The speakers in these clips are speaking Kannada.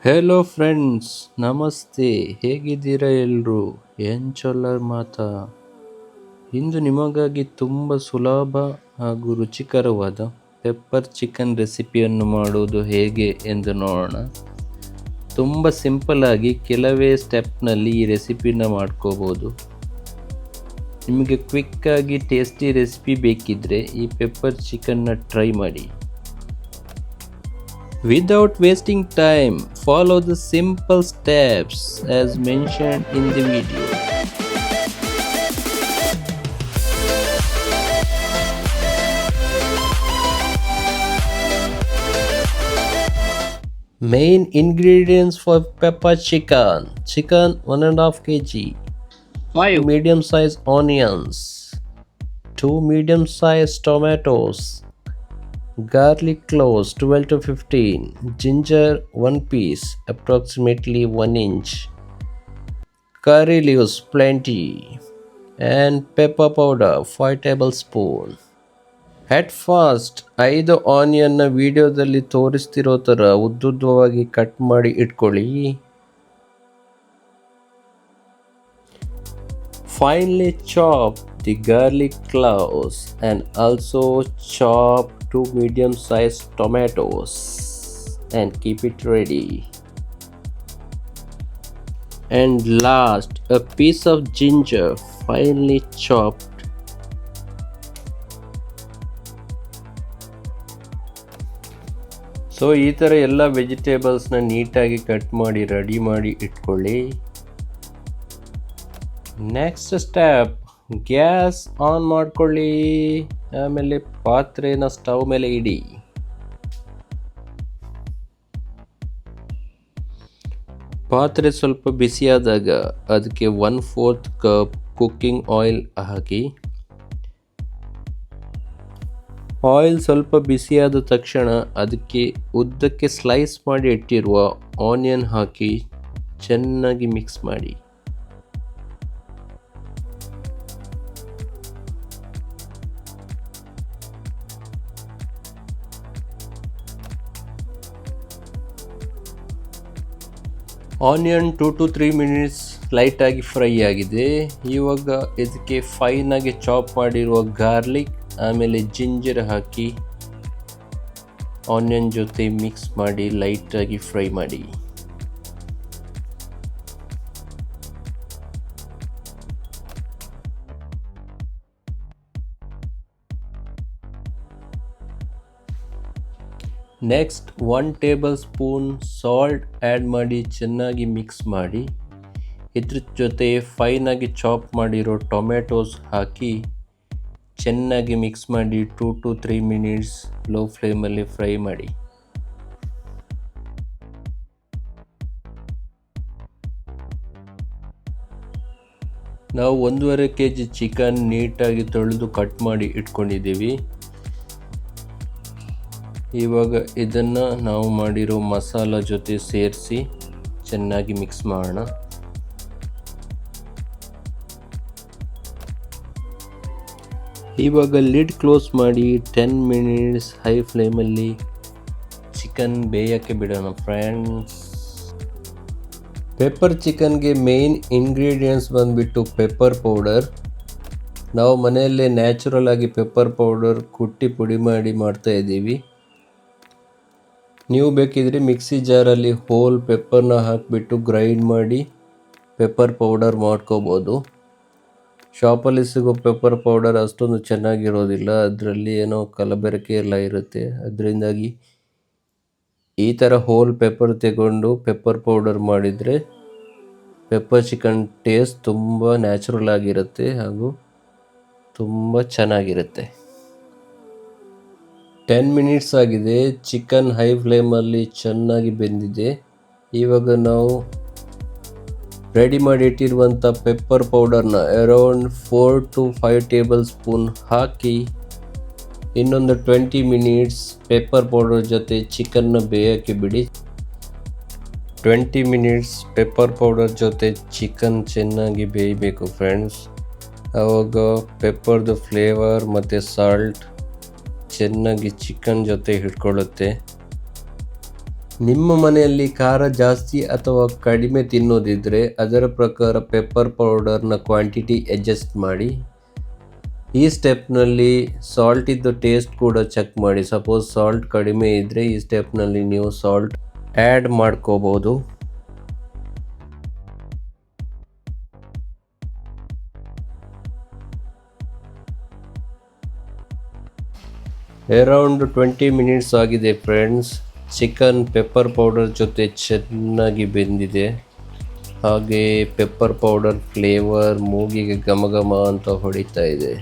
ಹೆಲೋ ಫ್ರೆಂಡ್ಸ್, ನಮಸ್ತೆ. ಹೇಗಿದ್ದೀರಾ ಎಲ್ರು? ಏನ್ ಚೊಲ್ಲರ್ ಮಾತಾ. ಇಂದು ನಿಮಗಾಗಿ ತುಂಬ ಸುಲಭ ಹಾಗೂ ರುಚಿಕರವಾದ ಪೆಪ್ಪರ್ ಚಿಕನ್ ರೆಸಿಪಿಯನ್ನು ಮಾಡುವುದು ಹೇಗೆ ಎಂದು ನೋಡೋಣ. ತುಂಬ ಸಿಂಪಲ್ ಆಗಿ ಕೆಲವೇ ಸ್ಟೆಪ್ನಲ್ಲಿ ಈ ರೆಸಿಪಿನ ಮಾಡ್ಕೋಬೋದು. ನಿಮಗೆ ಕ್ವಿಕ್ಕಾಗಿ ಟೇಸ್ಟಿ ರೆಸಿಪಿ ಬೇಕಿದ್ರೆ ಈ ಪೆಪ್ಪರ್ ಚಿಕನ್ನ ಟ್ರೈ ಮಾಡಿ. Without wasting time, follow the simple steps as mentioned in the video. Main ingredients for pepper chicken: 1.5 kg, 5 medium-sized onions, 2 medium-sized tomatoes, garlic cloves 12 to 15, ginger 1 piece approximately 1 inch, curry leaves plenty, and pepper powder 5 tablespoon. At first 5 ಆನಿಯನ್ನ ವಿಡಿಯೋದಲ್ಲಿ ತೋರಿಸ್ತಿರೋ ಥರ ಉದ್ದುದ್ದವಾಗಿ ಕಟ್ ಮಾಡಿ ಇಟ್ಕೊಳ್ಳಿ. Finally chop the garlic cloves and also chop 2 medium-sized tomatoes and keep it ready. And last, a piece of ginger finely chopped. So ಈ ಥರ ಎಲ್ಲ ವೆಜಿಟೇಬಲ್ಸ್ನ ನೀಟಾಗಿ ಕಟ್ ಮಾಡಿ ರೆಡಿ ಮಾಡಿ ಇಟ್ಕೊಳ್ಳಿ. ನೆಕ್ಸ್ಟ್ ಸ್ಟೆಪ್, ಗ್ಯಾಸ್ ಆನ್ ಮಾಡ್ಕೊಳ್ಳಿ. ಆಮೇಲೆ ಪಾತ್ರೆನ ಸ್ಟವ್ ಮೇಲೆ ಇಡಿ. ಪಾತ್ರೆ ಸ್ವಲ್ಪ ಬಿಸಿಯಾದಾಗ ಅದಕ್ಕೆ 1/4 ಕಪ್ ಕುಕ್ಕಿಂಗ್ ಆಯಿಲ್ ಹಾಕಿ. ಆಯಿಲ್ ಸ್ವಲ್ಪ ಬಿಸಿಯಾದ ತಕ್ಷಣ ಅದಕ್ಕೆ ಉದ್ದಕ್ಕೆ ಸ್ಲೈಸ್ ಮಾಡಿ ಇಟ್ಟಿರುವ ಆನಿಯನ್ ಹಾಕಿ ಚೆನ್ನಾಗಿ ಮಿಕ್ಸ್ ಮಾಡಿ. ಆನಿಯನ್ 2 to 3 ಮಿನಿಟ್ಸ್ ಲೈಟಾಗಿ ಫ್ರೈ ಆಗಿದೆ. ಇವಾಗ ಇದಕ್ಕೆ ಫೈನಾಗಿ ಚಾಪ್ ಮಾಡಿರುವ ಗಾರ್ಲಿಕ್ ಆಮೇಲೆ ಜಿಂಜರ್ ಹಾಕಿ ಆನಿಯನ್ ಜೊತೆ ಮಿಕ್ಸ್ ಮಾಡಿ ಲೈಟಾಗಿ ಫ್ರೈ ಮಾಡಿ. Next 1 table spoon salt add ಮಾಡಿ ಚೆನ್ನಾಗಿ ಮಿಕ್ಸ್ ಮಾಡಿ. ಇದ್ರ ಜೊತೆ ಫೈನಾಗಿ ಚಾಪ್ ಮಾಡಿರೋ ಟೊಮೆಟೊಸ್ ಹಾಕಿ ಚೆನ್ನಾಗಿ ಮಿಕ್ಸ್ ಮಾಡಿ 2 to 3 ಮಿನಿಟ್ಸ್ ಲೋ ಫ್ಲೇಮಲ್ಲಿ ಫ್ರೈ ಮಾಡಿ. ನಾವು 1.5 kg ಚಿಕನ್ ನೀಟಾಗಿ ತೊಳೆದು ಕಟ್ ಮಾಡಿ ಇಟ್ಕೊಂಡಿದ್ದೀವಿ. ಇವಾಗ ಇದನ್ನು ನಾವು ಮಾಡಿರೋ ಮಸಾಲ ಜೊತೆ ಸೇರಿಸಿ ಚೆನ್ನಾಗಿ ಮಿಕ್ಸ್ ಮಾಡೋಣ. ಇವಾಗ ಲಿಡ್ ಕ್ಲೋಸ್ ಮಾಡಿ 10 ಮಿನಿಟ್ಸ್ ಹೈ ಫ್ಲೇಮಲ್ಲಿ ಚಿಕನ್ ಬೇಯಕ್ಕೆ ಬಿಡೋಣ ಫ್ರೆಂಡ್ಸ್. ಪೆಪ್ಪರ್ ಚಿಕನ್ಗೆ ಮೇನ್ ಇಂಗ್ರೀಡಿಯೆಂಟ್ಸ್ ಬಂದುಬಿಟ್ಟು ಪೆಪ್ಪರ್ ಪೌಡರ್. ನಾವು ಮನೆಯಲ್ಲೇ ನ್ಯಾಚುರಲ್ ಆಗಿ ಪೆಪ್ಪರ್ ಪೌಡರ್ ಕುಟ್ಟಿ ಪುಡಿ ಮಾಡಿ ಮಾಡ್ತಾ ಇದ್ದೀವಿ. ನೀವು ಬೇಕಿದ್ರೆ ಮಿಕ್ಸಿ ಜಾರಲ್ಲಿ ಹೋಲ್ ಪೆಪ್ಪರ್ನ ಹಾಕಿಬಿಟ್ಟು ಗ್ರೈಂಡ್ ಮಾಡಿ ಪೆಪ್ಪರ್ ಪೌಡರ್ ಮಾಡ್ಕೋಬೋದು. ಶಾಪಲ್ಲಿ ಸಿಗೋ ಪೆಪ್ಪರ್ ಪೌಡರ್ ಅಷ್ಟೊಂದು ಚೆನ್ನಾಗಿರೋದಿಲ್ಲ, ಅದರಲ್ಲಿ ಏನೋ ಕಲಬೆರಕೆ ಎಲ್ಲ ಇರುತ್ತೆ. ಅದರಿಂದಾಗಿ ಈ ಥರ ಹೋಲ್ ಪೆಪ್ಪರ್ ತಗೊಂಡು ಪೆಪ್ಪರ್ ಪೌಡರ್ ಮಾಡಿದರೆ ಪೆಪ್ಪರ್ ಚಿಕನ್ ಟೇಸ್ಟ್ ತುಂಬ ನ್ಯಾಚುರಲ್ ಆಗಿರುತ್ತೆ ಹಾಗೂ ತುಂಬ ಚೆನ್ನಾಗಿರುತ್ತೆ. 10 ಮಿನಿಟ್ಸ್ ಆಗಿದೆ. ಚಿಕನ್ ಹೈ ಫ್ಲೇಮಲ್ಲಿ ಚೆನ್ನಾಗಿ ಬೆಂದಿದೆ. ಇವಾಗ ನಾವು ರೆಡಿ ಮಾಡಿ ಇಟ್ಟಿರುವಂಥ ಪೆಪ್ಪರ್ ಪೌಡರ್ನ ಅರೌಂಡ್ 4 to 5 ಟೇಬಲ್ ಸ್ಪೂನ್ ಹಾಕಿ ಇನ್ನೊಂದು 20 ಮಿನಿಟ್ಸ್ ಪೆಪ್ಪರ್ ಪೌಡರ್ ಜೊತೆ ಚಿಕನ್ನ ಬೇಯಕ್ಕೆ ಬಿಡಿ. 20 ಮಿನಿಟ್ಸ್ ಪೆಪ್ಪರ್ ಪೌಡರ್ ಜೊತೆ ಚಿಕನ್ ಚೆನ್ನಾಗಿ ಬೇಯಬೇಕು ಫ್ರೆಂಡ್ಸ್. ಆವಾಗ ಪೆಪ್ಪರ್ದು ಫ್ಲೇವರ್ ಮತ್ತು ಸಾಲ್ಟ್ ಚೆನ್ನಾಗಿ ಚಿಕನ್ ಜೊತೆ ಹಿಡ್ಕೊಳ್ಳುತ್ತೆ. ನಿಮ್ಮ ಮನೆಯಲ್ಲಿ ಖಾರ ಜಾಸ್ತಿ ಅಥವಾ ಕಡಿಮೆ ತಿನ್ನೋದಿದ್ರೆ ಅದರ ಪ್ರಕಾರ ಪೆಪ್ಪರ್ ಪೌಡರ್ನ ಕ್ವಾಂಟಿಟಿ ಅಡ್ಜಸ್ಟ್ ಮಾಡಿ. ಈ ಸ್ಟೆಪ್ನಲ್ಲಿ ಸಾಲ್ಟಿದ್ದು ಟೇಸ್ಟ್ ಕೂಡ ಚೆಕ್ ಮಾಡಿ. ಸಪೋಸ್ ಸಾಲ್ಟ್ ಕಡಿಮೆ ಇದ್ದರೆ ಈ ಸ್ಟೆಪ್ನಲ್ಲಿ ನೀವು ಸಾಲ್ಟ್ ಆ್ಯಡ್ ಮಾಡ್ಕೋಬೋದು. ಅರೌಂಡ್ 20 ಮಿನಿಟ್ಸ್ ಆಗಿದೆ ಫ್ರೆಂಡ್ಸ್. ಚಿಕನ್ ಪೆಪ್ಪರ್ ಪೌಡರ್ ಜೊತೆ ಚೆನ್ನಾಗಿ ಬೆಂದಿದೆ. ಹಾಗೆ ಪೆಪ್ಪರ್ ಪೌಡರ್ ಫ್ಲೇವರ್ ಮೂಗಿಗೆ ಘಮ ಘಮ ಅಂತ ಹೊಡಿತಾ ಇದೆ.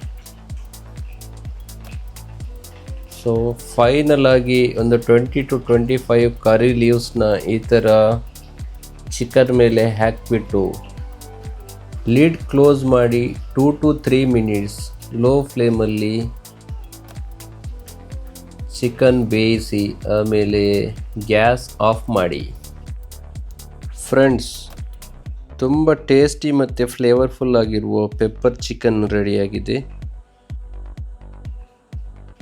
ಸೊ ಫೈನಲ್ ಆಗಿ ಒಂದು 20 to 25 ಕರಿ ಲೀವ್ಸ್ನ ಈ ಥರ ಚಿಕನ್ ಮೇಲೆ ಹಾಕಿಬಿಟ್ಟು ಲಿಡ್ ಕ್ಲೋಸ್ ಮಾಡಿ 2 to 3 ಮಿನಿಟ್ಸ್ ಲೋ ಫ್ಲೇಮಲ್ಲಿ ಚಿಕನ್ ಬೇಯಿಸಿ ಆಮೇಲೆ ಗ್ಯಾಸ್ ಆಫ್ ಮಾಡಿ. ಫ್ರೆಂಡ್ಸ್, ತುಂಬ ಟೇಸ್ಟಿ ಮತ್ತು ಫ್ಲೇವರ್ಫುಲ್ ಆಗಿರುವ ಪೆಪ್ಪರ್ ಚಿಕನ್ ರೆಡಿಯಾಗಿದೆ.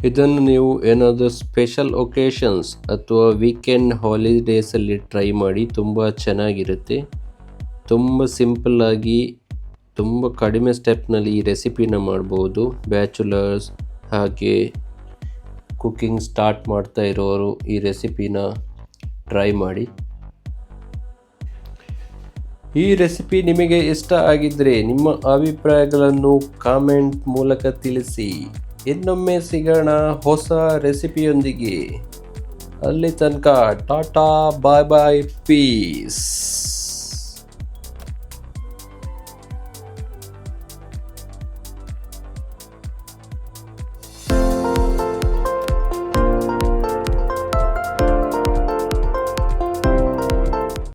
ಇದನ್ನು ನೀವು ಏನಾದರೂ ಸ್ಪೆಷಲ್ ಒಕೇಶನ್ಸ್ ಅಥವಾ ವೀಕೆಂಡ್ ಹಾಲಿಡೇಸಲ್ಲಿ ಟ್ರೈ ಮಾಡಿ. ತುಂಬ ಚೆನ್ನಾಗಿರುತ್ತೆ. ತುಂಬ ಸಿಂಪಲ್ಲಾಗಿ ತುಂಬ ಕಡಿಮೆ ಸ್ಟೆಪ್ನಲ್ಲಿ ಈ ರೆಸಿಪಿನ ಮಾಡ್ಬೋದು. ಬ್ಯಾಚುಲರ್ಸ್ ಹಾಗೆ ಕುಕ್ಕಿಂಗ್ ಸ್ಟಾರ್ಟ್ ಮಾಡ್ತಾ ಇರೋರು ಈ ರೆಸಿಪಿನ ಟ್ರೈ ಮಾಡಿ. ಈ ರೆಸಿಪಿ ನಿಮಗೆ ಇಷ್ಟ ಆಗಿದ್ದರೆ ನಿಮ್ಮ ಅಭಿಪ್ರಾಯಗಳನ್ನು ಕಾಮೆಂಟ್ ಮೂಲಕ ತಿಳಿಸಿ. ಇನ್ನೊಮ್ಮೆ ಸಿಗೋಣ ಹೊಸ ರೆಸಿಪಿಯೊಂದಿಗೆ. ಅಲ್ಲಿ ತನಕ ಟಾಟಾ, ಬಾಯ್ ಬಾಯ್, ಪೀಸ್.